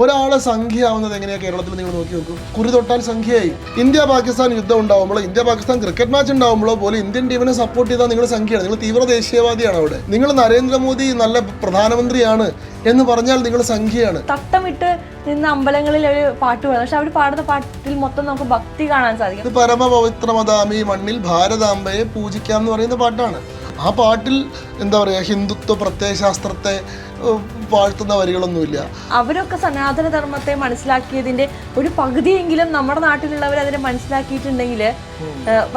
ഒരാളെ സംഖ്യയാവുന്നത് എങ്ങനെയാണ് കേരളത്തിൽ നിങ്ങൾ നോക്കി നോക്കൂ. കുറി തൊട്ടാൽ സംഖ്യയായി. ഇന്ത്യ പാകിസ്ഥാൻ യുദ്ധം ഉണ്ടാവുമ്പോഴോ ഇന്ത്യ പാകിസ്ഥാൻ ക്രിക്കറ്റ് മാച്ച് ഉണ്ടാവുമ്പോഴോ പോലും ഇന്ത്യൻ ടീമിനെ സപ്പോർട്ട് ചെയ്താൽ നിങ്ങൾ സംഖ്യയാണ്. നിങ്ങൾ തീവ്ര ദേശീയവാദിയാണ്. അവിടെ നിങ്ങൾ നരേന്ദ്രമോദി നല്ല പ്രധാനമന്ത്രിയാണ് എന്ന് പറഞ്ഞാൽ നിങ്ങൾ സംഖ്യയാണ്. തട്ടമിട്ട് നിന്ന് അമ്പലങ്ങളിൽ ഒരു പാട്ട് പാടും, പക്ഷെ അവർ പാടുന്ന പാട്ടിൽ മൊത്തം നമുക്ക് ഭക്തി കാണാൻ സാധിക്കും. ഇത് പരമപവിത്രമതാമി മണ്ണിൽ ഭാരതാംബയെ പൂജിക്കാം എന്ന് പറയുന്ന പാട്ടാണ്. ആ പാട്ടിൽ എന്താ പറയുക, ഹിന്ദുത്വ പ്രത്യയശാസ്ത്രത്തെ വാഴ്ത്തുന്ന വരികളൊന്നുമില്ല. അവരൊക്കെ സനാതന ധർമ്മത്തെ മനസ്സിലാക്കിയതിന്റെ ഒരു പകുതിയെങ്കിലും നമ്മുടെ നാട്ടിലുള്ളവർ അതിനെ മനസ്സിലാക്കിയിട്ടുണ്ടെങ്കിൽ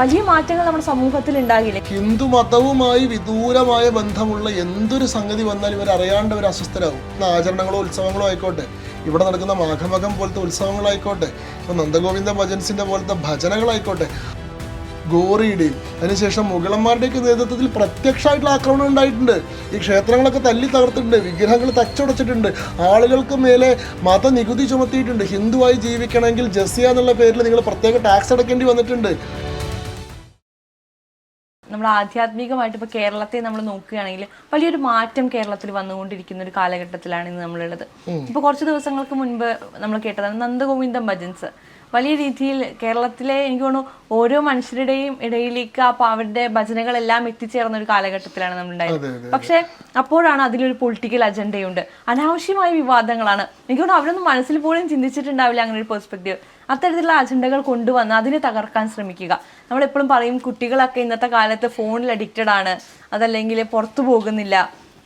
വലിയ മാറ്റങ്ങൾ നമ്മുടെ സമൂഹത്തിൽ ഉണ്ടാകില്ലേ. ഹിന്ദു മതവുമായി വിദൂരമായ ബന്ധമുള്ള എന്തൊരു സംഗതി വന്നാൽ ഇവർ അറിയാണ്ട് അവർ അസ്വസ്ഥരാകും. ആചരണങ്ങളോ ഉത്സവങ്ങളോ ആയിക്കോട്ടെ, ഇവിടെ നടക്കുന്ന മാഘമകം പോലത്തെ ഉത്സവങ്ങളായിക്കോട്ടെ, ഇപ്പൊ നന്ദഗോവിന്ദ ഭജൻസിന്റെ പോലത്തെ ഭജനകളായിക്കോട്ടെ, ഗോറിയുടെയും അതിനുശേഷം മുഗളന്മാരുടെയൊക്കെ നേതൃത്വത്തിൽ പ്രത്യക്ഷമായിട്ടുള്ള ആക്രമണം ഉണ്ടായിട്ടുണ്ട്. ഈ ക്ഷേത്രങ്ങളൊക്കെ തല്ലി തകർത്തിട്ടുണ്ട്, വിഗ്രഹങ്ങൾ തച്ചുടച്ചിട്ടുണ്ട്, ആളുകൾക്ക് മേലെ മതനികുതി ചുമത്തിയിട്ടുണ്ട്. ഹിന്ദുവായി ജീവിക്കണമെങ്കിൽ ജസിയ എന്നുള്ള പേരിൽ നിങ്ങൾ പ്രത്യേക ടാക്സ് അടയ്ക്കേണ്ടി വന്നിട്ടുണ്ട്. നമ്മൾ ആധ്യാത്മികമായിട്ട് ഇപ്പോൾ കേരളത്തെ നമ്മൾ നോക്കുകയാണെങ്കിൽ വലിയൊരു മാറ്റം കേരളത്തിൽ വന്നുകൊണ്ടിരിക്കുന്ന ഒരു കാലഘട്ടത്തിലാണ് ഇന്ന് നമ്മളുള്ളത്. ഇപ്പോൾ കുറച്ച് ദിവസങ്ങൾക്ക് മുൻപ് നമ്മൾ കേട്ടതാണ് നന്ദഗോവിന്ദം ഭജൻസ്. വലിയ രീതിയിൽ കേരളത്തിലെ എനിക്ക് തോന്നുന്നു ഓരോ മനുഷ്യരുടെയും ഇടയിലേക്ക് അവരുടെ ഭജനകളെല്ലാം എത്തിച്ചേർന്ന ഒരു കാലഘട്ടത്തിലാണ് നമ്മളുണ്ടായത്. പക്ഷെ അപ്പോഴാണ് അതിലൊരു പൊളിറ്റിക്കൽ അജണ്ടയുണ്ട്, അനാവശ്യമായ വിവാദങ്ങളാണ്. എനിക്ക് തോന്നുന്നു അവരൊന്നും മനസ്സിൽ പോലും ചിന്തിച്ചിട്ടുണ്ടാവില്ല അങ്ങനെ ഒരു പെർസ്പെക്റ്റീവ്. അത്തരത്തിലുള്ള അജണ്ടകൾ കൊണ്ടുവന്ന് അതിനെ തകർക്കാൻ ശ്രമിക്കുക. നമ്മളെപ്പോഴും പറയും കുട്ടികളൊക്കെ ഇന്നത്തെ കാലത്ത് ഫോണിൽ അഡിക്റ്റഡ് ആണ്, അതല്ലെങ്കിൽ പുറത്തു പോകുന്നില്ല.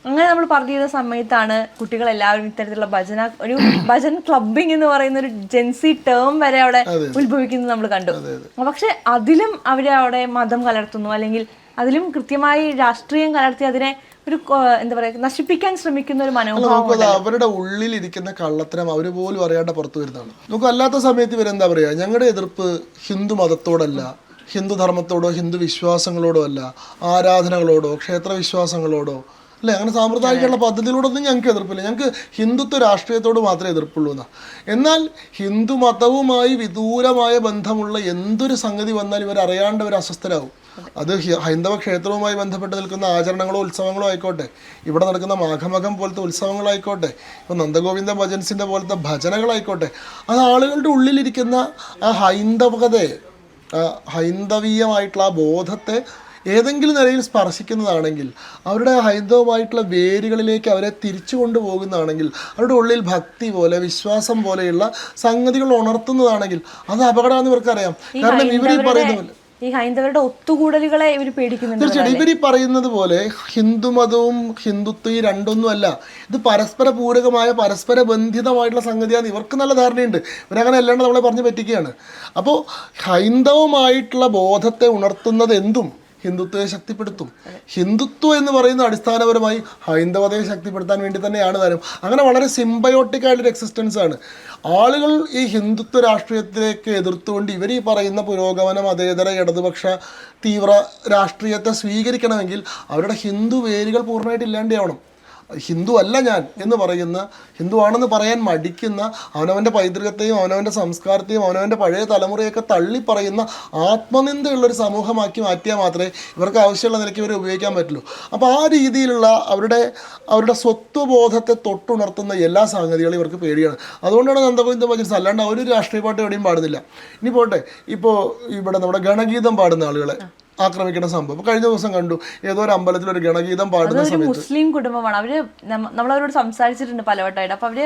അങ്ങനെ നമ്മൾ പറഞ്ഞിരുന്ന സമയത്താണ് കുട്ടികളെല്ലാവരും ഇത്തരത്തിലുള്ള ഒരു ഭജൻ ക്ലബിംഗ് എന്ന് പറയുന്ന ഒരു ജെൻസി ടേം വരെ അവിടെ ഉത്ഭവിക്കുന്നത് നമ്മൾ കണ്ടു. പക്ഷെ അതിലും അവിടെ മതം കലർത്തുന്നു, അല്ലെങ്കിൽ അതിലും കൃത്യമായി രാഷ്ട്രീയം കലർത്തി അതിനെ ഒരു എന്താ പറയുക നശിപ്പിക്കാൻ ശ്രമിക്കുന്ന ഒരു മനോഭാവം. അവരുടെ ഉള്ളിലിരിക്കുന്ന കള്ളത്തരം അവർ പോലും അറിയാണ്ട് പുറത്തു വരുന്നതാണ്. നമുക്ക് അല്ലാത്ത സമയത്ത് ഇവരെന്താ പറയാ, ഞങ്ങളുടെ എതിർപ്പ് ഹിന്ദു മതത്തോടല്ല, ഹിന്ദു ധർമ്മത്തോടോ ഹിന്ദു വിശ്വാസങ്ങളോടോ അല്ല, ആരാധനകളോടോ ക്ഷേത്ര വിശ്വാസങ്ങളോടോ അല്ലേ, അങ്ങനെ സാമ്പ്രദായികമുള്ള പദ്ധതികളോടൊന്നും ഞങ്ങൾക്ക് എതിർപ്പില്ല, ഞങ്ങൾക്ക് ഹിന്ദുത്വ രാഷ്ട്രീയത്തോട് മാത്രമേ എതിർപ്പുള്ളൂ എന്നാ. എന്നാൽ ഹിന്ദു മതവുമായി വിദൂരമായ ബന്ധമുള്ള എന്തൊരു സംഗതി വന്നാൽ ഇവർ അറിയാണ്ട് അവർ അസ്വസ്ഥരാകും. അത് ഹൈന്ദവ ക്ഷേത്രവുമായി ബന്ധപ്പെട്ട് നിൽക്കുന്ന ആചരണങ്ങളോ ഉത്സവങ്ങളോ ആയിക്കോട്ടെ, ഇവിടെ നടക്കുന്ന മാഘമകം പോലത്തെ ഉത്സവങ്ങളായിക്കോട്ടെ, ഇപ്പോൾ നന്ദഗോവിന്ദ ഭജൻസിൻ്റെ പോലത്തെ ഭജനകളായിക്കോട്ടെ, അത് ആളുകളുടെ ഉള്ളിലിരിക്കുന്ന ആ ഹൈന്ദവതയെ, ഹൈന്ദവീയമായിട്ടുള്ള ആ ബോധത്തെ ഏതെങ്കിലും നിലയിൽ സ്പർശിക്കുന്നതാണെങ്കിൽ, അവരുടെ ഹൈന്ദവമായിട്ടുള്ള വേരുകളിലേക്ക് അവരെ തിരിച്ചു കൊണ്ടുപോകുന്നതാണെങ്കിൽ, അവരുടെ ഉള്ളിൽ ഭക്തി പോലെ വിശ്വാസം പോലെയുള്ള സംഗതികൾ ഉണർത്തുന്നതാണെങ്കിൽ അത് അപകടമാണെന്ന് ഇവർക്കറിയാം. കാരണം ഇവർ ഈ പറയുന്ന പോലെ ഈ ഹൈന്ദവരുടെ ഒത്തുകൂടലുകളെ ഇവർ പേടിക്കുന്നുണ്ട്. തീർച്ചയായിട്ടും ഇവർ ഈ പറയുന്നത് പോലെ ഹിന്ദുമതവും ഹിന്ദുത്വം ഈ രണ്ടൊന്നുമല്ല, ഇത് പരസ്പര പൂരകമായ പരസ്പര ബന്ധിതമായിട്ടുള്ള സംഗതിയാണ്. ഇവർക്ക് നല്ല ധാരണയുണ്ട്, ഇവരങ്ങനെ അല്ലാണ്ട് നമ്മളെ പറഞ്ഞ് പറ്റിക്കുകയാണ്. അപ്പോൾ ഹൈന്ദവമായിട്ടുള്ള ബോധത്തെ ഉണർത്തുന്നത് എന്തും ഹിന്ദുത്വത്തെ ശക്തിപ്പെടുത്തും. ഹിന്ദുത്വം എന്ന് പറയുന്ന അടിസ്ഥാനപരമായി ഹൈന്ദവതയെ ശക്തിപ്പെടുത്താൻ വേണ്ടി തന്നെയാണ് താനും. അങ്ങനെ വളരെ സിംബയോട്ടിക് ആയിട്ടൊരു എക്സിസ്റ്റൻസ് ആണ്. ആളുകൾ ഈ ഹിന്ദുത്വ രാഷ്ട്രീയത്തിലേക്ക് എതിർത്തുകൊണ്ട് ഇവർ ഈ പറയുന്ന പുരോഗമന മതേതര ഇടതുപക്ഷ തീവ്ര രാഷ്ട്രീയത്തെ സ്വീകരിക്കണമെങ്കിൽ അവരുടെ ഹിന്ദു വേരുകൾ പൂർണ്ണമായിട്ട് ഇല്ലാണ്ടാവണം. ഹിന്ദു അല്ല ഞാൻ എന്ന് പറയുന്ന, ഹിന്ദു ആണെന്ന് പറയാൻ മടിക്കുന്ന, അവനവൻ്റെ പൈതൃകത്തെയും അവനവൻ്റെ സംസ്കാരത്തെയും അവനവൻ്റെ പഴയ തലമുറയൊക്കെ തള്ളി പറയുന്ന ആത്മനിന്ദയുള്ളൊരു സമൂഹമാക്കി മാറ്റിയാൽ മാത്രമേ ഇവർക്ക് ആവശ്യമുള്ള നിലയ്ക്ക് ഇവരെ ഉപയോഗിക്കാൻ പറ്റുള്ളൂ. അപ്പോൾ ആ രീതിയിലുള്ള അവരുടെ സ്വത്വബോധത്തെ തൊട്ടുണർത്തുന്ന എല്ലാ സംഗതികളും ഇവർക്ക് പേടിയാണ്. അതുകൊണ്ടാണ് നന്ദഗോവിന്ദ ഭജൻസ്, അല്ലാണ്ട് അവരൊരു രാഷ്ട്രീയ പാട്ട് എവിടെയും പാടുന്നില്ല. ഇനി പോട്ടെ, ഇപ്പോൾ ഇവിടെ നമ്മുടെ ഗണഗീതം പാടുന്ന ആളുകളെ ആക്രമിക്കുന്ന സംഭവം കഴിഞ്ഞ ദിവസം കണ്ടു. ഏതോ ഒരു അമ്പലത്തിൽ ഒരു ഗണഗീതം പാടുന്ന സമയത്ത് മുസ്ലിം കുടുംബമാണ് അവര്, നമ്മളവരോട് സംസാരിച്ചിട്ടുണ്ട് പലവട്ടമായിട്ട്. അപ്പൊ അവര്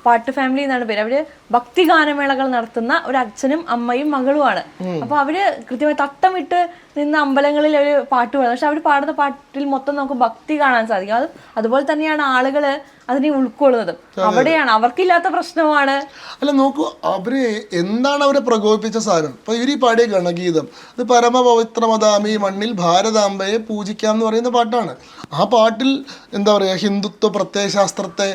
പാട്ട് ഫാമിലി എന്നാണ് പേര്. അവര് ഭക്തി ഗാനമേളകൾ നടത്തുന്ന ഒരു അച്ഛനും അമ്മയും മകളുമാണ്. അപ്പൊ അവര് കൃത്യമായി തട്ടമിട്ട് നിന്ന് അമ്പലങ്ങളിൽ ഒരു പാട്ട് പാടുന്നത്, പക്ഷെ അവർ പാടുന്ന പാട്ടിൽ മൊത്തം നമുക്ക് ഭക്തി കാണാൻ സാധിക്കും. അതുപോലെ തന്നെയാണ് ആളുകള് അതിനെ ഉൾക്കൊള്ളുന്നത്. അവിടെയാണ് അവർക്കില്ലാത്ത പ്രശ്നമാണ്. അല്ല നോക്കൂ, അവര് എന്താണ് അവരെ പ്രകോപിപ്പിച്ച സാധനം. ഇപ്പൊ ഇവർ ഈ പാടിയ ഗണഗീതം ഇത് പരമപവിത്രമതാമി മണ്ണിൽ ഭാരതാംബയെ പൂജിക്കാം എന്ന് പറയുന്ന പാട്ടാണ്. ആ പാട്ടിൽ എന്താ പറയുക, ഹിന്ദുത്വ പ്രത്യയശാസ്ത്രത്തെ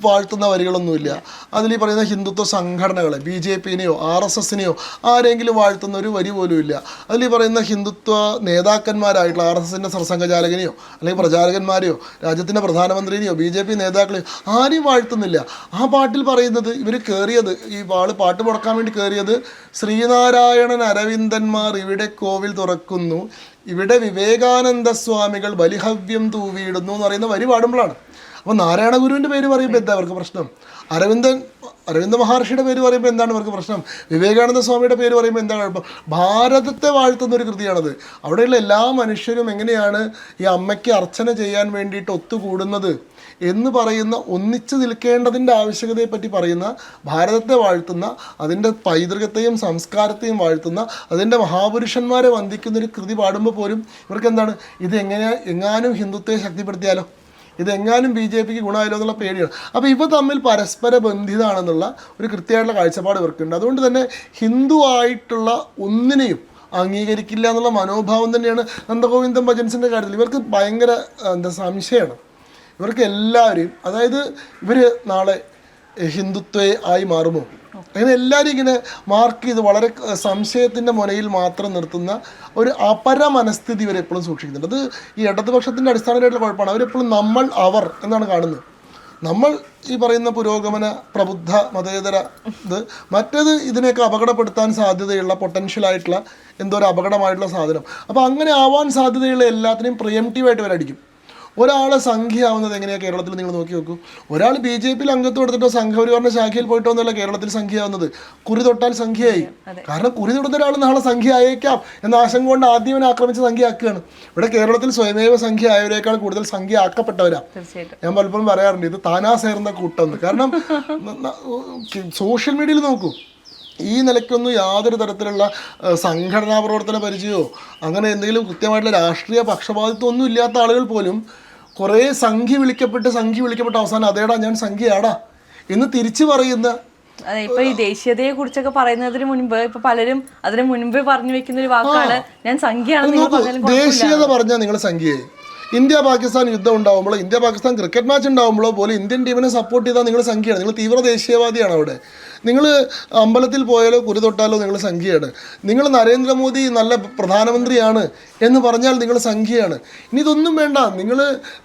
വാഴ്ത്തുന്ന വരികളൊന്നുമില്ല. അതിൽ ഈ പറയുന്ന ഹിന്ദുത്വ സംഘടനകളെ, BJP-നെയോ RSS-നെയോ ആരെങ്കിലും വാഴ്ത്തുന്ന ഒരു വരി പോലും ഇല്ല. അതിൽ ഈ പറയുന്ന ഹിന്ദുത്വ നേതാക്കന്മാരായിട്ടുള്ള RSS-ന്റെ സർസംഘചാലകനെയോ അല്ലെങ്കിൽ പ്രചാരകന്മാരെയോ രാജ്യത്തിൻ്റെ പ്രധാനമന്ത്രിനെയോ BJP നേതാക്കളെയോ ആരെയും വാഴ്ത്തുന്നില്ല. ആ പാട്ടിൽ പറയുന്നത് ഇവർ കയറിയത്, ഈ പാട്ട് മുടക്കാൻ വേണ്ടി കയറിയത്, ശ്രീനാരായണൻ അരവിന്ദന്മാർ ഇവിടെ കോവിൽ തുറക്കുന്നു, ഇവിടെ വിവേകാനന്ദ സ്വാമികൾ ബലിഹവ്യം തൂവിയിടുന്നു എന്ന് പറയുന്ന വരി പാടുമ്പോഴാണ്. അപ്പോൾ നാരായണ ഗുരുവിൻ്റെ പേര് പറയുമ്പോൾ എന്താ അവർക്ക് പ്രശ്നം? അരവിന്ദ മഹർഷിയുടെ പേര് പറയുമ്പോൾ എന്താണ് ഇവർക്ക് പ്രശ്നം? വിവേകാനന്ദ സ്വാമിയുടെ പേര് പറയുമ്പോൾ എന്താണ് കുഴപ്പം? ഭാരതത്തെ വാഴ്ത്തുന്ന ഒരു കൃതിയാണത്. അവിടെയുള്ള എല്ലാ മനുഷ്യരും എങ്ങനെയാണ് ഈ അമ്മയ്ക്ക് അർച്ചന ചെയ്യാൻ വേണ്ടിയിട്ട് ഒത്തുകൂടുന്നത് എന്ന് പറയുന്ന, ഒന്നിച്ചു നിൽക്കേണ്ടതിൻ്റെ ആവശ്യകതയെപ്പറ്റി പറയുന്ന, ഭാരതത്തെ വാഴ്ത്തുന്ന, അതിൻ്റെ പൈതൃകത്തെയും സംസ്കാരത്തെയും വാഴ്ത്തുന്ന, അതിൻ്റെ മഹാപുരുഷന്മാരെ വന്ദിക്കുന്ന ഒരു കൃതി പാടുമ്പോൾ പോലും ഇവർക്ക് എന്താണ്, ഇത് എങ്ങാനും ഹിന്ദുത്വത്തെ ശക്തിപ്പെടുത്തിയാലോ, ഇതെങ്ങാനും BJP ഗുണമായാലോ എന്നുള്ള പേടിയാണ്. അപ്പോൾ ഇവ തമ്മിൽ പരസ്പര ബന്ധിതാണെന്നുള്ള ഒരു കൃത്യമായിട്ടുള്ള കാഴ്ചപ്പാട് ഇവർക്കുണ്ട്. അതുകൊണ്ട് തന്നെ ഹിന്ദുവായിട്ടുള്ള ഒന്നിനെയും അംഗീകരിക്കില്ല എന്നുള്ള മനോഭാവം തന്നെയാണ് നന്ദഗോവിന്ദം ഭജൻസിൻ്റെ കാര്യത്തിൽ. ഇവർക്ക് ഭയങ്കര സംശയമാണ്. ഇവർക്ക് എല്ലാവരെയും, അതായത് ഇവർ നാളെ ഹിന്ദുത്വ ആയി മാറുമോ, അങ്ങനെ എല്ലാവരും ഇങ്ങനെ മാർക്ക് ചെയ്ത് വളരെ സംശയത്തിൻ്റെ മുനയിൽ മാത്രം നിർത്തുന്ന ഒരു അപര മനസ്ഥിതി ഇവരെപ്പോഴും സൂക്ഷിക്കുന്നുണ്ട്. അത് ഈ ഇടതുപക്ഷത്തിൻ്റെ അടിസ്ഥാനമായിട്ടുള്ള കുഴപ്പമാണ്. അവരെപ്പോഴും നമ്മൾ അവർ എന്നാണ് കാണുന്നത്. നമ്മൾ ഈ പറയുന്ന പുരോഗമന പ്രബുദ്ധ മതേതര മറ്റേത് ഇതിനെയൊക്കെ അപകടപ്പെടുത്താൻ സാധ്യതയുള്ള പൊട്ടൻഷ്യലായിട്ടുള്ള എന്തോ ഒരു അപകടമായിട്ടുള്ള സാധനം. അപ്പോൾ അങ്ങനെ ആവാൻ സാധ്യതയുള്ള എല്ലാത്തിനെയും പ്രിയംറ്റീവായിട്ട് ഇവരടിക്കും. ഒരാളെ സംഖ്യയാവുന്നത് എങ്ങനെയാണ് കേരളത്തിൽ? നിങ്ങൾ നോക്കി നോക്കൂ. ഒരാൾ BJP അംഗത്വം എടുത്തിട്ടോ സംഘപരിവാറിൻ്റെ ശാഖയിൽ പോയിട്ടോ എന്നല്ല കേരളത്തിൽ സംഖ്യയാവുന്നത്. കുറി തൊട്ടാൽ സംഖ്യയായി. കാരണം കുറി തൊടുന്ന ഒരാൾ നാളെ സംഖ്യ ആയേക്കാം എന്ന ആശങ്ക കൊണ്ട് ആദ്യം ആക്രമിച്ച് സംഖ്യ ആക്കുകയാണ്. ഇവിടെ കേരളത്തിൽ സ്വയമേവ സംഖ്യ ആയവരേക്കാൾ കൂടുതൽ സംഖ്യ ആക്കപ്പെട്ടവരാ. ഞാൻ പലപ്പോഴും പറയാറുണ്ട്, ഇത് താനാ ചേർന്ന കൂട്ടം. കാരണം സോഷ്യൽ മീഡിയയിൽ നോക്കൂ, ഈ നിലയ്ക്കൊന്നും യാതൊരു തരത്തിലുള്ള സംഘടനാ പ്രവർത്തന പരിചയമോ അങ്ങനെ എന്തെങ്കിലും കൃത്യമായിട്ടുള്ള രാഷ്ട്രീയ പക്ഷപാതിത്വം ഒന്നും ഇല്ലാത്ത ആളുകൾ പോലും കുറേ സംഖ്യ വിളിക്കപ്പെട്ട് അവസാനം അതേടാ ഞാൻ സംഖ്യയാടാ എന്ന് തിരിച്ചു പറയുന്ന. അതെ, ഇപ്പൊ ഈ ദേശീയതയെ കുറിച്ചൊക്കെ പറയുന്നതിന് മുൻപ് ഇപ്പൊ പലരും അതിന് മുൻപ് പറഞ്ഞു വെക്കുന്ന ഒരു വാക്കാണ് ഞാൻ സംഖ്യയാണ്. ദേശീയത പറഞ്ഞാൽ നിങ്ങൾ സംഖ്യയായി. ഇന്ത്യ പാകിസ്ഥാൻ യുദ്ധം ഉണ്ടാകുമ്പോഴോ ഇന്ത്യ പാകിസ്ഥാൻ ക്രിക്കറ്റ് മാച്ച് ഉണ്ടാകുമ്പോഴോ പോലും ഇന്ത്യൻ ടീമിനെ സപ്പോർട്ട് ചെയ്താൽ നിങ്ങൾ സംഖ്യയാണ്. നിങ്ങൾ തീവ്ര ദേശീയവാദിയാണ്. അവിടെ നിങ്ങൾ അമ്പലത്തിൽ പോയാലോ കുരി തൊട്ടാലോ നിങ്ങൾ സംഖ്യയാണ്. നിങ്ങൾ നരേന്ദ്രമോദി നല്ല പ്രധാനമന്ത്രിയാണ് എന്ന് പറഞ്ഞാൽ നിങ്ങൾ സംഖ്യയാണ്. ഇനി ഇതൊന്നും വേണ്ട. നിങ്ങൾ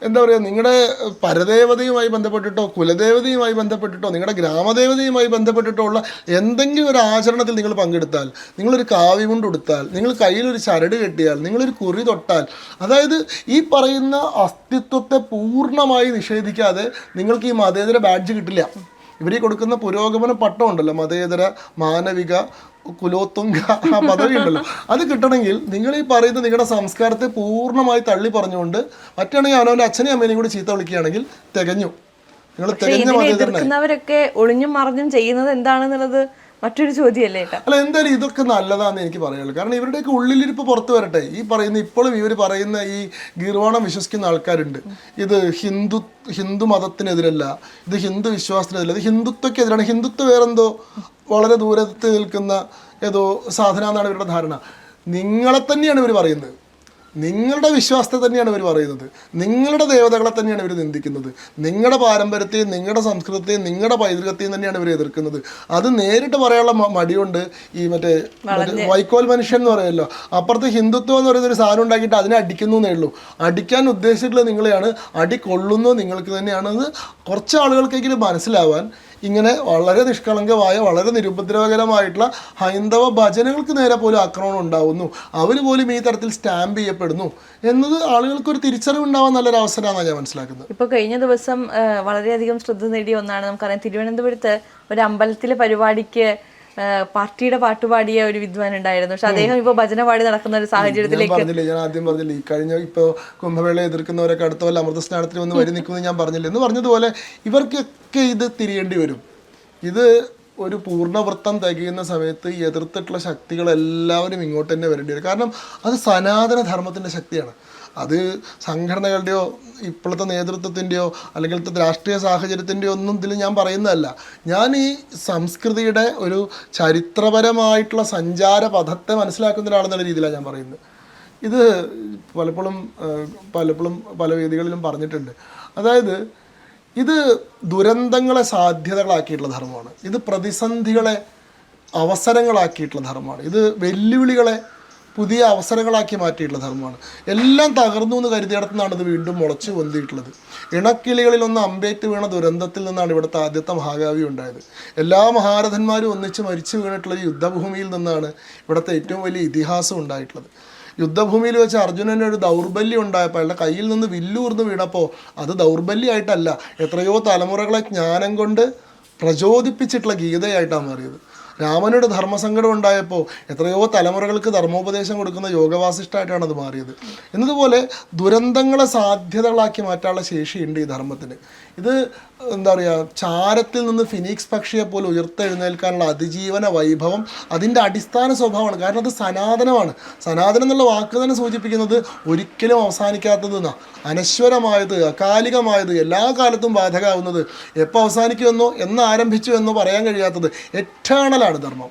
എന്താ പറയുക, നിങ്ങളുടെ പരദേവതയുമായി ബന്ധപ്പെട്ടിട്ടോ കുലദേവതയുമായി ബന്ധപ്പെട്ടിട്ടോ നിങ്ങളുടെ ഗ്രാമദേവതയുമായി ബന്ധപ്പെട്ടിട്ടോ ഉള്ള എന്തെങ്കിലും ഒരു ആചരണത്തിൽ നിങ്ങൾ പങ്കെടുത്താൽ, നിങ്ങളൊരു കാവ്യമുണ്ട് ഉടുത്താൽ, നിങ്ങൾ കയ്യിലൊരു ചരട് കെട്ടിയാൽ, നിങ്ങളൊരു കുറി തൊട്ടാൽ, അതായത് ഈ പറയുന്ന അസ്തിത്വത്തെ പൂർണ്ണമായി നിഷേധിക്കാതെ നിങ്ങൾക്ക് ഈ മതേതര ബാഡ്ജ് കിട്ടില്ല. ഇവരീ കൊടുക്കുന്ന പുരോഗമന പട്ടം ഉണ്ടല്ലോ, മതേതര മാനവിക കുലോത്തുംഗ ആ പദവി ഉണ്ടല്ലോ, അത് കിട്ടണമെങ്കിൽ നിങ്ങൾ ഈ പറയുന്ന നിങ്ങളുടെ സംസ്കാരത്തെ പൂർണ്ണമായി തള്ളി പറഞ്ഞുകൊണ്ട് മറ്റാണെങ്കിൽ അവനവൻ്റെ അച്ഛനെയും അമ്മേനെയും കൂടി ചീത്ത വിളിക്കുകയാണെങ്കിൽ തികഞ്ഞു. നിങ്ങൾ തികഞ്ഞ മതേതരനായി. ഒളിഞ്ഞും മറിഞ്ഞും ചെയ്യുന്നത് എന്താണെന്നുള്ളത് മറ്റൊരു ചോദ്യമല്ലേ? അല്ല, എന്തായാലും ഇതൊക്കെ നല്ലതാണെന്ന് എനിക്ക് പറയുള്ളൂ. കാരണം ഇവരുടെയൊക്കെ ഉള്ളിലിരിപ്പ് പുറത്ത് വരട്ടെ. ഈ പറയുന്ന ഇപ്പോഴും ഇവർ പറയുന്ന ഈ ഗീർവാണം വിശ്വസിക്കുന്ന ആൾക്കാരുണ്ട്. ഇത് ഹിന്ദു മതത്തിനെതിരല്ല, ഇത് ഹിന്ദു വിശ്വാസത്തിനെതിരല്ല, ഇത് ഹിന്ദുത്വക്കെതിരാണ്. ഹിന്ദുത്വം വേറെന്തോ വളരെ ദൂരത്ത് നിൽക്കുന്ന ഏതോ സാധന എന്നാണ് ഇവരുടെ ധാരണ. നിങ്ങളെ തന്നെയാണ് ഇവർ പറയുന്നത്, നിങ്ങളുടെ വിശ്വാസത്തെ തന്നെയാണ് ഇവർ പറയുന്നത്, നിങ്ങളുടെ ദേവതകളെ തന്നെയാണ് ഇവർ നിന്ദിക്കുന്നത്, നിങ്ങളുടെ പാരമ്പര്യത്തെയും നിങ്ങളുടെ സംസ്കൃതത്തെയും നിങ്ങളുടെ പൈതൃകത്തെയും തന്നെയാണ് ഇവർ എതിർക്കുന്നത്. അത് നേരിട്ട് പറയാനുള്ള മടിയുണ്ട്. ഈ മറ്റേ വൈക്കോൽ മനുഷ്യൻ എന്ന് പറയുമല്ലോ, അപ്പുറത്ത് ഹിന്ദുത്വം എന്ന് പറയുന്നൊരു സാധനം ഉണ്ടാക്കിയിട്ട് അതിനെ അടിക്കുന്നു എന്നേ ഉള്ളൂ. അടിക്കാൻ ഉദ്ദേശിച്ചിട്ടുള്ളത് നിങ്ങളെയാണ്, അടി കൊള്ളുന്നത് നിങ്ങൾക്ക് തന്നെയാണെന്ന് കുറച്ച് ആളുകൾക്കെങ്കിലും മനസ്സിലാവാൻ ഇങ്ങനെ വളരെ നിഷ്കളങ്കമായ വളരെ നിരുപദ്രവകരമായിട്ടുള്ള ഹൈന്ദവ ഭജനകൾക്ക് നേരെ പോലും ആക്രമണം ഉണ്ടാവുന്നു, അവർ പോലും ഈ തരത്തിൽ സ്റ്റാമ്പ് ചെയ്യപ്പെടുന്നു എന്നത് ആളുകൾക്കൊരു തിരിച്ചറിവുണ്ടാവാൻ നല്ലൊരു അവസരമാണ് ഞാൻ മനസ്സിലാക്കുന്നത്. ഇപ്പോൾ കഴിഞ്ഞ ദിവസം വളരെയധികം ശ്രദ്ധ നേടിയ ഒന്നാണ്, നമുക്കറിയാം തിരുവനന്തപുരത്ത് ഒരു അമ്പലത്തിലെ പരിപാടിക്ക് പാർട്ടിയുടെ പാട്ടുപാടിയ ഒരു വിദ്വാൻ ഉണ്ടായിരുന്നു. പക്ഷെ അദ്ദേഹം ഇപ്പൊ ഭജന പാടി നടക്കുന്ന ഒരു സാഹചര്യത്തിലേക്ക് ഞാൻ ആദ്യം പറഞ്ഞില്ലേ, ഈ കഴിഞ്ഞ ഇപ്പോൾ കുംഭമേള എതിർക്കുന്നവരൊക്കെ അടുത്ത പോലെ അമൃത സ്നാനത്തിന് വന്ന് വരി നിൽക്കുമെന്ന് ഞാൻ പറഞ്ഞില്ലേ എന്ന് പറഞ്ഞതുപോലെ ഇവർക്കൊക്കെ ഇത് തിരിയേണ്ടി വരും. ഇത് ഒരു പൂർണ്ണവൃത്തം തികയുന്ന സമയത്ത് എതിർത്തിട്ടുള്ള ശക്തികളെല്ലാവരും ഇങ്ങോട്ട് തന്നെ വരേണ്ടി വരും. കാരണം അത് സനാതന ധർമ്മത്തിൻ്റെ ശക്തിയാണ്. അത് സംഘടനകളുടെയോ ഇപ്പോഴത്തെ നേതൃത്വത്തിൻ്റെയോ അല്ലെങ്കിൽ രാഷ്ട്രീയ സാഹചര്യത്തിൻ്റെയോ ഒന്നും ഇതിൽ ഞാൻ പറയുന്നതല്ല. ഞാൻ ഈ സംസ്കൃതിയുടെ ഒരു ചരിത്രപരമായിട്ടുള്ള സഞ്ചാര പഥത്തെ മനസ്സിലാക്കുന്ന ഒരാളെന്നുള്ള രീതിയിലാണ് ഞാൻ പറയുന്നത്. ഇത് പലപ്പോഴും പല വേദികളിലും പറഞ്ഞിട്ടുണ്ട്. അതായത് ഇത് ദുരന്തങ്ങളെ സാധ്യതകളാക്കിയിട്ടുള്ള ധർമ്മമാണ്, ഇത് പ്രതിസന്ധികളെ അവസരങ്ങളാക്കിയിട്ടുള്ള ധർമ്മമാണ്, ഇത് വെല്ലുവിളികളെ പുതിയ അവസരങ്ങളാക്കി മാറ്റിയിട്ടുള്ള ധർമ്മമാണ്. എല്ലാം തകർന്നു എന്ന് കരുതിയിടത്തുനിന്നാണ് ഇത് വീണ്ടും മുളച്ചു പൊന്തിയിട്ടുള്ളത്. ഇണക്കിളികളിലൊന്ന് അമ്പേറ്റ് വീണ ദുരന്തത്തിൽ നിന്നാണ് ഇവിടുത്തെ ആദ്യത്തെ മഹാകാവ്യം ഉണ്ടായത്. എല്ലാ മഹാരഥന്മാരും ഒന്നിച്ച് മരിച്ചു വീണിട്ടുള്ള യുദ്ധഭൂമിയിൽ നിന്നാണ് ഇവിടുത്തെ ഏറ്റവും വലിയ ഇതിഹാസം ഉണ്ടായിട്ടുള്ളത്. യുദ്ധഭൂമിയിൽ വെച്ച് അർജുനന് ഒരു ദൗർബല്യം ഉണ്ടായപ്പോൾ അയാളുടെ കയ്യിൽ നിന്ന് വില്ലൂർന്ന് വീണപ്പോൾ അത് ദൗർബല്യമായിട്ടല്ല, എത്രയോ തലമുറകളെ ജ്ഞാനം കൊണ്ട് പ്രചോദിപ്പിച്ചിട്ടുള്ള ഗീതയായിട്ടാണ് മാറിയത്. രാമനോട് ധർമ്മസങ്കടം ഉണ്ടായപ്പോൾ എത്രയോ തലമുറകൾക്ക് ധർമ്മോപദേശം കൊടുക്കുന്ന യോഗവാസിഷ്ഠമായിട്ടാണ് അത് മാറിയത്. എന്നതുപോലെ ദുരന്തങ്ങളെ സാധ്യതകളാക്കി മാറ്റാനുള്ള ശേഷിയുണ്ട് ഈ ധർമ്മത്തിന്. ഇത് എന്താ പറയുക, ചാരത്തിൽ നിന്ന് ഫിനിക്സ് പക്ഷിയെ പോലെ ഉയർത്തെഴുന്നേൽക്കാനുള്ള അതിജീവന വൈഭവം അതിൻ്റെ അടിസ്ഥാന സ്വഭാവമാണ്. കാരണം അത് സനാതനമാണ്. സനാതനം എന്നുള്ള വാക്ക് തന്നെ സൂചിപ്പിക്കുന്നത് ഒരിക്കലും അവസാനിക്കാത്തതെന്നാണ്. അനശ്വരമായത്, അകാലികമായത്, എല്ലാ കാലത്തും ബാധകമാവുന്നത്, എപ്പോൾ അവസാനിക്കുമെന്നോ എന്ന് ആരംഭിച്ചു എന്നോ പറയാൻ കഴിയാത്തത് എറ്റേണലാണ് ധർമ്മം.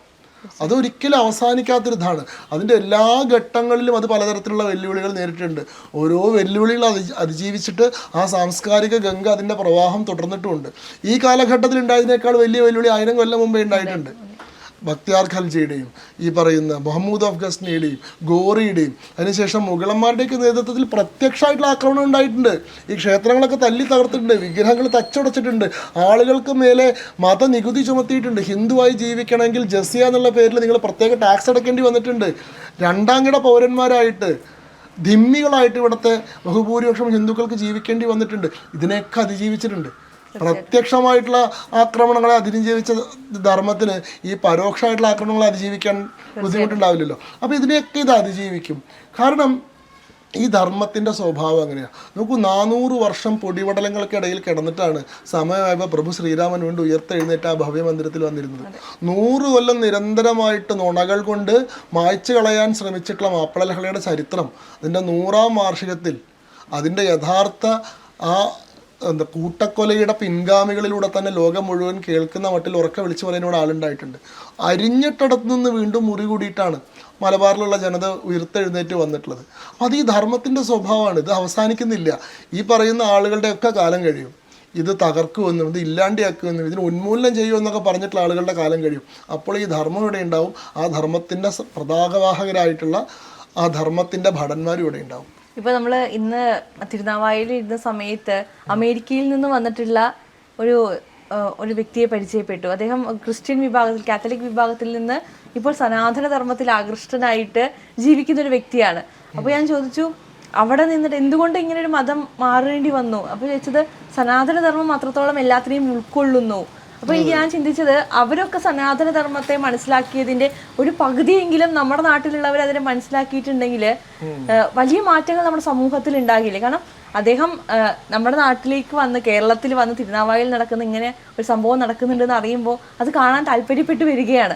അതൊരിക്കലും അവസാനിക്കാത്തൊരിതാണ്. അതിൻ്റെ എല്ലാ ഘട്ടങ്ങളിലും അത് പലതരത്തിലുള്ള വെല്ലുവിളികൾ നേരിട്ടുണ്ട്. ഓരോ വെല്ലുവിളികൾ അതിജീവിച്ചിട്ട് ആ സാംസ്കാരിക ഗംഗ അതിൻ്റെ പ്രവാഹം തുടർന്നിട്ടുമുണ്ട്. ഈ കാലഘട്ടത്തിൽ ഉണ്ടായതിനേക്കാൾ വലിയ വെല്ലുവിളി 1000 കൊല്ലം മുമ്പേ ഉണ്ടായിട്ടുണ്ട്. ബക്തിയാർ ഖൽജിയുടെയും ഈ പറയുന്ന മുഹമ്മൂദ് ഓഫ് ഗസ്നിയുടെയും ഗോറിയുടെയും അതിനുശേഷം മുഗളന്മാരുടെയൊക്കെ നേതൃത്വത്തിൽ പ്രത്യക്ഷമായിട്ടുള്ള ആക്രമണം ഉണ്ടായിട്ടുണ്ട്. ഈ ക്ഷേത്രങ്ങളൊക്കെ തല്ലി തകർത്തിട്ടുണ്ട്, വിഗ്രഹങ്ങൾ തച്ചുടച്ചിട്ടുണ്ട്, ആളുകൾക്ക് മേലെ മതനികുതി ചുമത്തിയിട്ടുണ്ട്. ഹിന്ദുവായി ജീവിക്കണമെങ്കിൽ ജസിയ എന്നുള്ള പേരിൽ നിങ്ങൾ പ്രത്യേക ടാക്സ് അടയ്ക്കേണ്ടി വന്നിട്ടുണ്ട്. രണ്ടാംകിട പൗരന്മാരായിട്ട് ധിമ്മികളായിട്ട് ഇവിടുത്തെ ബഹുഭൂരിപക്ഷം ഹിന്ദുക്കൾക്ക് ജീവിക്കേണ്ടി വന്നിട്ടുണ്ട്. ഇതിനെയൊക്കെ അതിജീവിച്ചിട്ടുണ്ട്. പ്രത്യക്ഷമായിട്ടുള്ള ആക്രമണങ്ങളെ അതിജീവിച്ച ധർമ്മത്തിന് ഈ പരോക്ഷമായിട്ടുള്ള ആക്രമണങ്ങളെ അതിജീവിക്കാൻ ബുദ്ധിമുട്ടുണ്ടാവില്ലല്ലോ. അപ്പോൾ ഇതിനെയൊക്കെ ഇത് അതിജീവിക്കും. കാരണം ഈ ധർമ്മത്തിൻ്റെ സ്വഭാവം അങ്ങനെയാണ്. നോക്കൂ, 400 വർഷം പൊടിപടലങ്ങൾക്കിടയിൽ കിടന്നിട്ടാണ് സമയമായപ്പോൾ പ്രഭു ശ്രീരാമൻ വീണ്ടും ഉയർത്തെഴുന്നേറ്റ് ആ ഭവ്യമന്ദിരത്തിൽ വന്നിരുന്നത്. 100 കൊല്ലം നിരന്തരമായിട്ട് നുണകൾ കൊണ്ട് മായ്ച്ചു കളയാൻ ശ്രമിച്ചിട്ടുള്ള മാപ്പിളലഹളയുടെ ചരിത്രം അതിൻ്റെ 100ാം വാർഷികത്തിൽ അതിൻ്റെ യഥാർത്ഥ ആ കൂട്ടക്കൊലയുടെ പിൻഗാമികളിലൂടെ തന്നെ ലോകം മുഴുവൻ കേൾക്കുന്ന മട്ടിൽ ഉറക്കെ വിളിച്ചു പറയുന്നവിടെ ആളുണ്ടായിട്ടുണ്ട്. അരിഞ്ഞിട്ടടത്ത് നിന്ന് വീണ്ടും മുറി കൂടിയിട്ടാണ് മലബാറിലുള്ള ജനത ഉയർത്തെഴുന്നേറ്റ് വന്നിട്ടുള്ളത്. അപ്പോൾ അത് ഈ ധർമ്മത്തിൻ്റെ സ്വഭാവമാണ്. ഇത് അവസാനിക്കുന്നില്ല. ഈ പറയുന്ന ആളുകളുടെയൊക്കെ കാലം കഴിയും. ഇത് തകർക്കുമെന്നും ഇത് ഇല്ലാണ്ടിയാക്കുമെന്നും ഇതിന് ഉന്മൂലനം ചെയ്യുമെന്നൊക്കെ പറഞ്ഞിട്ടുള്ള ആളുകളുടെ കാലം കഴിയും. അപ്പോൾ ഈ ധർമ്മം ഇവിടെ ഉണ്ടാവും. ആ ധർമ്മത്തിൻ്റെ പതാകവാഹകരായിട്ടുള്ള ആ ധർമ്മത്തിൻ്റെ ഭടന്മാരും ഇവിടെ ഉണ്ടാവും. ഇപ്പൊ നമ്മൾ ഇന്ന് തിരുനാവായയിൽ ഇരുന്ന സമയത്ത് അമേരിക്കയിൽ നിന്ന് വന്നിട്ടുള്ള ഒരു വ്യക്തിയെ പരിചയപ്പെട്ടു. അദ്ദേഹം ക്രിസ്ത്യൻ വിഭാഗത്തിൽ, കാത്തലിക് വിഭാഗത്തിൽ നിന്ന് ഇപ്പോൾ സനാതന ധർമ്മത്തിൽ ആകൃഷ്ടനായിട്ട് ജീവിക്കുന്ന ഒരു വ്യക്തിയാണ്. അപ്പോൾ ഞാൻ ചോദിച്ചു, അവിടെ നിന്നിട്ട് എന്തുകൊണ്ട് ഇങ്ങനെ ഒരു മതം മാറേണ്ടി വന്നു? അപ്പോൾ ചോദിച്ചത്, സനാതന ധർമ്മം അത്രത്തോളം എല്ലാത്തിനെയും ഉൾക്കൊള്ളുന്നു. അപ്പോൾ ഞാൻ ചിന്തിച്ചത്, അവരൊക്കെ സനാതന ധർമ്മത്തെ മനസ്സിലാക്കിയതിന്റെ ഒരു പകുതിയെങ്കിലും നമ്മുടെ നാട്ടിലുള്ളവർ അതിനെ മനസ്സിലാക്കിയിട്ടുണ്ടെങ്കിൽ വലിയ മാറ്റങ്ങൾ നമ്മുടെ സമൂഹത്തിൽ ഉണ്ടാകില്ലേ? കാരണം അദ്ദേഹം നമ്മുടെ നാട്ടിലേക്ക് വന്ന്, കേരളത്തിൽ വന്ന് തിരുനാവായയിൽ നടക്കുന്ന ഇങ്ങനെ ഒരു സംഭവം നടക്കുന്നുണ്ടെന്ന് അറിയുമ്പോൾ അത് കാണാൻ താല്പര്യപ്പെട്ടു വരികയാണ്.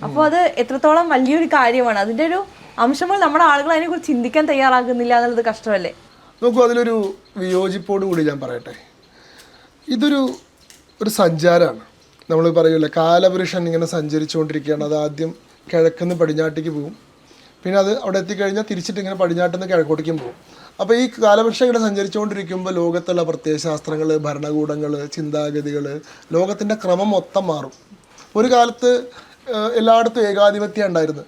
അപ്പോൾ അത് എത്രത്തോളം വലിയൊരു കാര്യമാണ്. അതിൻ്റെ ഒരു അംശങ്ങൾ നമ്മുടെ ആളുകൾ അതിനെക്കുറിച്ച് ചിന്തിക്കാൻ തയ്യാറാകുന്നില്ല എന്നുള്ളത് കഷ്ടമല്ലേ? നോക്കൂ, അതിലൊരു വിയോജിപ്പോട് കൂടി ഞാൻ പറയട്ടെ. ഇതൊരു സഞ്ചാരമാണ്. നമ്മൾ പറയുമല്ലോ, കാലപുരുഷൻ ഇങ്ങനെ സഞ്ചരിച്ചുകൊണ്ടിരിക്കുകയാണ്. അത് ആദ്യം കിഴക്കുനിന്ന് പടിഞ്ഞാട്ടേക്ക് പോകും, പിന്നെ അത് അവിടെ എത്തിക്കഴിഞ്ഞാൽ തിരിച്ചിട്ട് ഇങ്ങനെ പടിഞ്ഞാട്ടിൽ നിന്ന് കിഴക്കോട്ടേക്കും പോകും. അപ്പോൾ ഈ കാലപുരുഷൻ ഇങ്ങനെ സഞ്ചരിച്ചുകൊണ്ടിരിക്കുമ്പോൾ ലോകത്തുള്ള പ്രത്യയശാസ്ത്രങ്ങൾ, ഭരണകൂടങ്ങൾ, ചിന്താഗതികൾ, ലോകത്തിൻ്റെ ക്രമം മൊത്തം മാറും. ഒരു കാലത്ത് എല്ലായിടത്തും ഏകാധിപത്യം ഉണ്ടായിരുന്നു.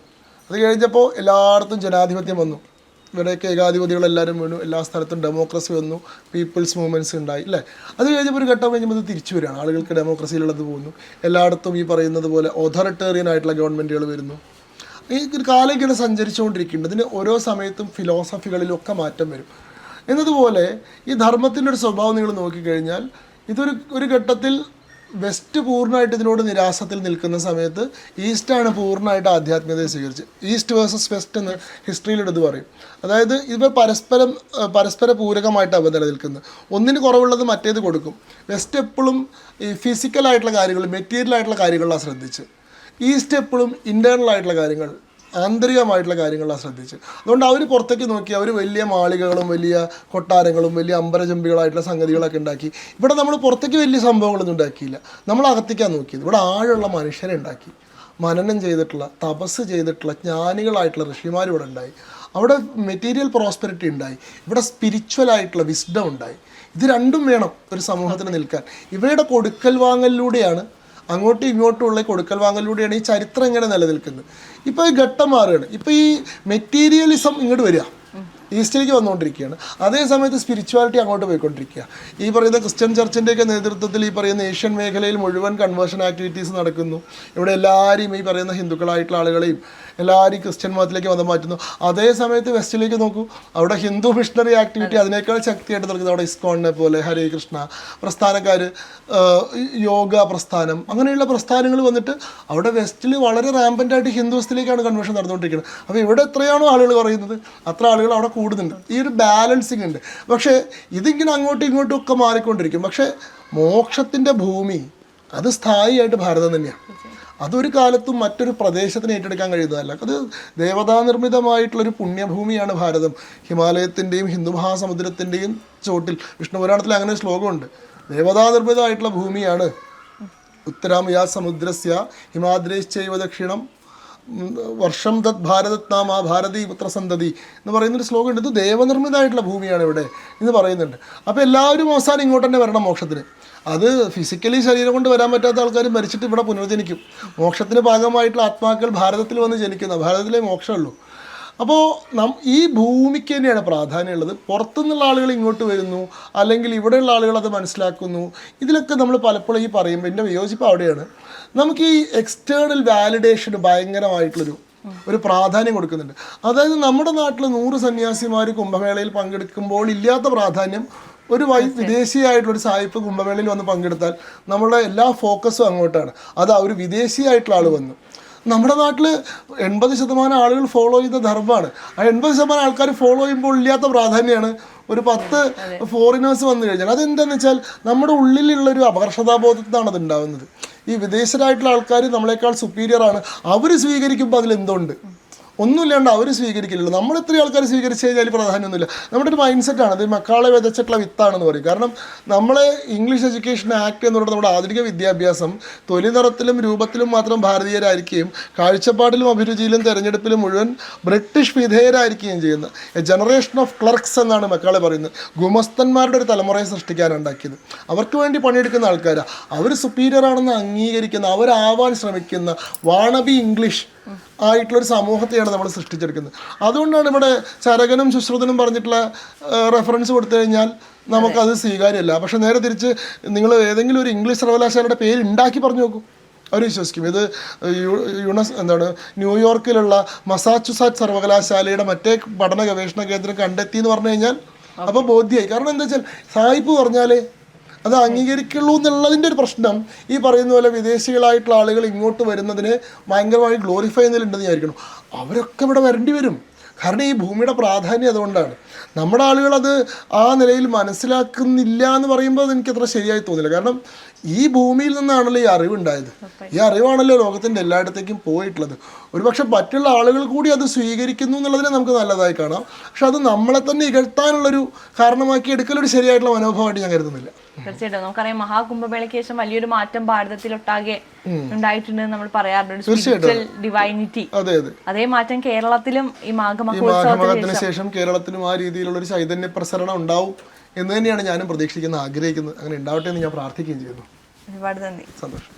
അത് കഴിഞ്ഞപ്പോൾ എല്ലായിടത്തും ജനാധിപത്യം വന്നു. ഇവിടെയൊക്കെ ഏകാധിപതികളെല്ലാവരും വീണു. എല്ലാ സ്ഥലത്തും ഡെമോക്രസി വന്നു, പീപ്പിൾസ് മൂവ്മെൻറ്റ്സ് ഉണ്ടായി, അല്ലേ? അത് കഴിഞ്ഞപ്പോൾ ഒരു ഘട്ടം കഴിഞ്ഞപ്പോൾ ഇത് തിരിച്ചു വരികയാണ്. ആളുകൾക്ക് ഡെമോക്രസിയിലുള്ളത് പോകുന്നു. എല്ലായിടത്തും ഈ പറയുന്നത് പോലെ ഓഥോറിറ്റേറിയൻ ആയിട്ടുള്ള ഗവൺമെൻറ്റുകൾ വരുന്നു. ഈ ഒരു കാലം ഇങ്ങനെ സഞ്ചരിച്ചുകൊണ്ടിരിക്കുന്നുണ്ട്. ഇതിന് ഓരോ സമയത്തും ഫിലോസഫികളിലൊക്കെ മാറ്റം വരും. എന്നതുപോലെ ഈ ധർമ്മത്തിൻ്റെ ഒരു സ്വഭാവം നിങ്ങൾ നോക്കിക്കഴിഞ്ഞാൽ, ഒരു ഘട്ടത്തിൽ വെസ്റ്റ് പൂർണ്ണമായിട്ട് ഇതിനോട് നിരാസത്തിൽ നിൽക്കുന്ന സമയത്ത് ഈസ്റ്റാണ് പൂർണ്ണമായിട്ട് ആധ്യാത്മികതയെ സ്വീകരിച്ച്. ഈസ്റ്റ് വേഴ്സസ് വെസ്റ്റ് എന്ന് ഹിസ്റ്ററിയിലെടുത്ത് പറയും. അതായത് ഇവ പരസ്പര പൂരകമായിട്ടാണ് നിലനിൽക്കുന്നത്. ഒന്നിന് കുറവുള്ളത് മറ്റേത് കൊടുക്കും. വെസ്റ്റ് എപ്പോഴും ഈ ഫിസിക്കലായിട്ടുള്ള കാര്യങ്ങൾ, മെറ്റീരിയൽ ആയിട്ടുള്ള കാര്യങ്ങളാണ് ശ്രദ്ധിച്ച്. ഈസ്റ്റ് എപ്പോഴും ഇൻറ്റേർണൽ ആയിട്ടുള്ള കാര്യങ്ങൾ, ആന്തരികമായിട്ടുള്ള കാര്യങ്ങളാണ് ശ്രദ്ധിച്ച്. അതുകൊണ്ട് അവർ പുറത്തേക്ക് നോക്കി അവർ വലിയ മാളികകളും വലിയ കൊട്ടാരങ്ങളും വലിയ അമ്പരചമ്പികളായിട്ടുള്ള സംഗതികളൊക്കെ ഉണ്ടാക്കി. ഇവിടെ നമ്മൾ പുറത്തേക്ക് വലിയ സംഭവങ്ങളൊന്നും ഉണ്ടാക്കിയില്ല, നമ്മൾ അകത്തേക്കാണ് നോക്കിയത്. ഇവിടെ ആഴമുള്ള മനുഷ്യരെ ഉണ്ടാക്കി, മനനം ചെയ്തിട്ടുള്ള, തപസ് ചെയ്തിട്ടുള്ള ജ്ഞാനികളായിട്ടുള്ള ഋഷിമാർ ഇവിടെ ഉണ്ടായി. അവിടെ മെറ്റീരിയൽ പ്രോസ്പെരിറ്റി ഉണ്ടായി. ഇവിടെ സ്പിരിച്വലായിട്ടുള്ള വിസ്ഡം ഉണ്ടായി. ഇത് രണ്ടും വേണം ഒരു സമൂഹത്തിന് നിൽക്കാൻ. ഇവയുടെ കൊടുക്കൽ വാങ്ങലിലൂടെയാണ്, അങ്ങോട്ടും ഇങ്ങോട്ടുമുള്ള കൊടുക്കൽ വാങ്ങലിലൂടെയാണ് ഈ ചരിത്രം ഇങ്ങനെ നിലനിൽക്കുന്നത്. ഇപ്പോൾ ഈ ഘട്ടം മാറുകയാണ്. ഇപ്പോൾ ഈ മെറ്റീരിയലിസം ഇങ്ങോട്ട് വരിക. ഈസ്റ്റിലേക്ക് വന്നുകൊണ്ടിരിക്കുകയാണ്. അതേ സമയത്ത് സ്പിരിച്വാലിറ്റി അങ്ങോട്ട് പോയിക്കൊണ്ടിരിക്കുക. ഈ പറയുന്ന ക്രിസ്ത്യൻ ചർച്ചിൻ്റെയൊക്കെ നേതൃത്വത്തിൽ ഈ പറയുന്ന ഏഷ്യൻ മേഖലയിൽ മുഴുവൻ കൺവേർഷൻ ആക്ടിവിറ്റീസ് നടക്കുന്നു. ഇവിടെ എല്ലാവരെയും ഈ പറയുന്ന ഹിന്ദുക്കളായിട്ടുള്ള ആളുകളെയും എല്ലാവരെയും ക്രിസ്ത്യൻ മതത്തിലേക്ക് വന്ന് മാറ്റുന്നു. അതേ സമയത്ത് വെസ്റ്റിലേക്ക് നോക്കൂ, അവിടെ ഹിന്ദു മിഷണറി ആക്ടിവിറ്റി അതിനേക്കാൾ ശക്തിയായിട്ട് നടക്കുന്നത്. അവിടെ ഇസ്കോണിനെ പോലെ ഹരേ കൃഷ്ണ പ്രസ്ഥാനക്കാർ, യോഗ പ്രസ്ഥാനം, അങ്ങനെയുള്ള പ്രസ്ഥാനങ്ങൾ വന്നിട്ട് അവിടെ വെസ്റ്റിൽ വളരെ റാമ്പൻ്റായിട്ട് ഹിന്ദുവത്തിലേക്കാണ് കൺവേർഷൻ നടന്നുകൊണ്ടിരിക്കുന്നത്. അപ്പോൾ ഇവിടെ എത്രയാണോ ആളുകൾ കുറയുന്നത് അത്ര ആളുകൾ അവിടെ കൂടുന്നുണ്ട്. ഈ ഒരു ബാലൻസിങ് ഉണ്ട്. പക്ഷേ ഇതിങ്ങനെ അങ്ങോട്ടും ഇങ്ങോട്ടും ഒക്കെ മാറിക്കൊണ്ടിരിക്കും. പക്ഷേ മോക്ഷത്തിൻ്റെ ഭൂമി അത് സ്ഥായിയായിട്ട് ഭാരതം തന്നെയാണ്. അതൊരു കാലത്തും മറ്റൊരു പ്രദേശത്തിന് ഏറ്റെടുക്കാൻ കഴിയുന്നതല്ല. അത് ദേവതാനിർമ്മിതമായിട്ടുള്ളൊരു പുണ്യഭൂമിയാണ് ഭാരതം. ഹിമാലയത്തിൻ്റെയും ഹിന്ദു മഹാസമുദ്രത്തിൻ്റെയും ചോട്ടിൽ വിഷ്ണുപുരാണത്തിൽ അങ്ങനെ ഒരു ശ്ലോകമുണ്ട്. ദേവതാനിർമ്മിതമായിട്ടുള്ള ഭൂമിയാണ്. ഉത്തരാമയാ സമുദ്രസ്യ ഹിമാദ്രേശ്ചൈവ ദക്ഷിണം വർഷം തത് ഭാരതത്നാമ ഭാരതീ പുത്രസന്തതി എന്ന് പറയുന്നൊരു ശ്ലോകമുണ്ട്. ഇത് ദേവനിർമ്മിതമായിട്ടുള്ള ഭൂമിയാണ് ഇവിടെ എന്ന് പറയുന്നുണ്ട്. അപ്പോൾ എല്ലാവരും അവസാനം ഇങ്ങോട്ട് തന്നെ വരണം മോക്ഷത്തിന്. അത് ഫിസിക്കലി ശരീരം കൊണ്ട് വരാൻ പറ്റാത്ത ആൾക്കാർ മരിച്ചിട്ട് ഇവിടെ പുനർജനിക്കും. മോക്ഷത്തിന് ഭാഗമായിട്ടുള്ള ആത്മാക്കൾ ഭാരതത്തിൽ വന്ന് ജനിക്കുന്ന, ഭാരതത്തിലെ മോക്ഷമുള്ളൂ. അപ്പോൾ ഈ ഭൂമിക്ക് തന്നെയാണ് പ്രാധാന്യമുള്ളത്. പുറത്തുനിന്നുള്ള ആളുകൾ ഇങ്ങോട്ട് വരുന്നു, അല്ലെങ്കിൽ ഇവിടെയുള്ള ആളുകൾ അത് മനസ്സിലാക്കുന്നു. ഇതിലൊക്കെ നമ്മൾ പലപ്പോഴും ഈ പറയുമ്പോൾ എൻ്റെ വിയോജിപ്പ് അവിടെയാണ്. നമുക്ക് ഈ എക്സ്റ്റേണൽ വാലിഡേഷന് ഭയങ്കരമായിട്ടുള്ളൊരു പ്രാധാന്യം കൊടുക്കുന്നുണ്ട്. അതായത് നമ്മുടെ നാട്ടിൽ 100 സന്യാസിമാർ കുംഭമേളയിൽ പങ്കെടുക്കുമ്പോൾ ഇല്ലാത്ത പ്രാധാന്യം ഒരു വിദേശിയായിട്ടുള്ളൊരു സായിപ്പ് കുംഭമേളയിൽ വന്ന് പങ്കെടുത്താൽ നമ്മളുടെ എല്ലാ ഫോക്കസും അങ്ങോട്ടാണ്. അത് ഒരു വിദേശിയായിട്ടുള്ള ആൾ വന്നു. നമ്മുടെ നാട്ടിൽ 80% ആളുകൾ ഫോളോ ചെയ്യുന്ന ധർമ്മമാണ്. ആ 80% ആൾക്കാർ ഫോളോ ചെയ്യുമ്പോൾ ഇല്ലാത്ത പ്രാധാന്യമാണ് ഒരു 10 ഫോറിനേഴ്സ് വന്നു കഴിഞ്ഞാൽ. അതെന്താണെന്ന് വെച്ചാൽ നമ്മുടെ ഉള്ളിലുള്ളൊരു അപകർഷതാബോധത്തിനാണ് അത് ഉണ്ടാകുന്നത്. ഈ വിദേശരായിട്ടുള്ള ആൾക്കാർ നമ്മളെക്കാൾ സുപ്പീരിയറാണ്, അവർ സ്വീകരിക്കുമ്പോൾ അതിലെന്തുണ്ട്? ഒന്നുമില്ലാണ്ട് അവർ സ്വീകരിക്കില്ലല്ലോ. നമ്മൾ എത്രയും ആൾക്കാർ സ്വീകരിച്ചു കഴിഞ്ഞാൽ പ്രാധാന്യമൊന്നുമില്ല. നമ്മുടെ ഒരു മൈൻഡ് സെറ്റാണ്, അത് മക്കളെ വിതച്ചിട്ടുള്ള വിത്താണെന്ന് പറയും. കാരണം നമ്മളെ ഇംഗ്ലീഷ് എഡ്യൂക്കേഷൻ ആക്ട് എന്ന് പറയുന്നത് നമ്മുടെ ആധുനിക വിദ്യാഭ്യാസം തൊലി നിറത്തിലും രൂപത്തിലും മാത്രം ഭാരതീയരായിരിക്കുകയും കാഴ്ചപ്പാടിലും അഭിരുചിയിലും തെരഞ്ഞെടുപ്പിലും മുഴുവൻ ബ്രിട്ടീഷ് വിധേയരായിരിക്കുകയും ചെയ്യുന്ന എ ജനറേഷൻ ഓഫ് ക്ലർക്സ് എന്നാണ് മക്കളെ പറയുന്നത്. ഗുമസ്തന്മാരുടെ ഒരു തലമുറയെ സൃഷ്ടിക്കാനുണ്ടാക്കിയത്. അവർക്ക് വേണ്ടി പണിയെടുക്കുന്ന ആൾക്കാരാണ്. അവർ സുപ്പീരിയർ ആണെന്ന് അംഗീകരിക്കുന്ന, അവരാവാൻ ശ്രമിക്കുന്ന വാണബി ഇംഗ്ലീഷ് ആയിട്ടുള്ളൊരു സമൂഹത്തെയാണ് നമ്മൾ സൃഷ്ടിച്ചെടുക്കുന്നത്. അതുകൊണ്ടാണ് ഇവിടെ ചരകനും ശുശ്രുതനും പറഞ്ഞിട്ടുള്ള റെഫറൻസ് കൊടുത്തു കഴിഞ്ഞാൽ നമുക്കത് സ്വീകാര്യമല്ല. പക്ഷെ നേരെ തിരിച്ച് നിങ്ങൾ ഏതെങ്കിലും ഒരു ഇംഗ്ലീഷ് സർവകലാശാലയുടെ പേര് ഉണ്ടാക്കി പറഞ്ഞു നോക്കൂ, അവർ വിശ്വസിക്കും. ഇത് ന്യൂയോർക്കിലുള്ള മസാച്ചുസെറ്റ്സ് സർവകലാശാലയുടെ മറ്റേ പഠന ഗവേഷണ കേന്ദ്രം കണ്ടെത്തി എന്ന് പറഞ്ഞു കഴിഞ്ഞാൽ അപ്പോൾ ബോധ്യമായി. കാരണം എന്താ വെച്ചാൽ സായിപ്പ് പറഞ്ഞാലേ അത് അംഗീകരിക്കുള്ളൂ എന്നുള്ളതിൻ്റെ ഒരു പ്രശ്നം ഈ പറയുന്ന പോലെ വിദേശികളായിട്ടുള്ള ആളുകൾ ഇങ്ങോട്ട് വരുന്നതിന് ഭയങ്കരമായി ഗ്ലോറിഫൈ ചെയ്യുന്നതിലുണ്ടെന്ന് വിചാരിക്കണം. അവരൊക്കെ ഇവിടെ വരേണ്ടി വരും. കാരണം ഈ ഭൂമിയുടെ പ്രാധാന്യം അതുകൊണ്ടാണ്. നമ്മുടെ ആളുകളത് ആ നിലയിൽ മനസ്സിലാക്കുന്നില്ല എന്ന് പറയുമ്പോൾ അത് എനിക്കത്ര ശരിയായി തോന്നില്ല. കാരണം ഈ ഭൂമിയിൽ നിന്നാണല്ലോ ഈ അറിവുണ്ടായത്. ഈ അറിവാണല്ലോ ലോകത്തിൻ്റെ എല്ലായിടത്തേക്കും പോയിട്ടുള്ളത്. ഒരുപക്ഷെ മറ്റുള്ള ആളുകൾ കൂടി അത് സ്വീകരിക്കുന്നു എന്നുള്ളതിനെ നമുക്ക് നല്ലതായി കാണാം. പക്ഷെ അത് നമ്മളെ തന്നെ ഇകഴ്ത്താനുള്ളൊരു കാരണമാക്കി എടുക്കലൊരു ശരിയായിട്ടുള്ള മനോഭാവമായിട്ട് ഞാൻ കരുതുന്നില്ല. തീർച്ചയായിട്ടും നമുക്കറിയാം, മഹാകുംഭമേളയ്ക്ക് ശേഷം വലിയൊരു മാറ്റം ഭാരതത്തിലൊട്ടാകെ ഉണ്ടായിട്ടുണ്ട് നമ്മൾ പറയാറുണ്ട്. സ്പിരിച്വൽ ഡിവൈനിറ്റി, അതേ മാറ്റം കേരളത്തിലും ഈ മാഘമഹത്തിന് ശേഷം കേരളത്തിലും ആ രീതിയിലുള്ള ഒരു ചൈതന്യ പ്രസരണം ഉണ്ടാവും എന്ന് തന്നെയാണ് ഞാനും പ്രതീക്ഷിക്കുന്നത്, ആഗ്രഹിക്കുന്നത്. അങ്ങനെ ഉണ്ടാവട്ടെ എന്ന് ഞാൻ പ്രാർത്ഥിക്കുകയും ചെയ്യുന്നു. ഒരുപാട് നന്ദി. സന്തോഷം.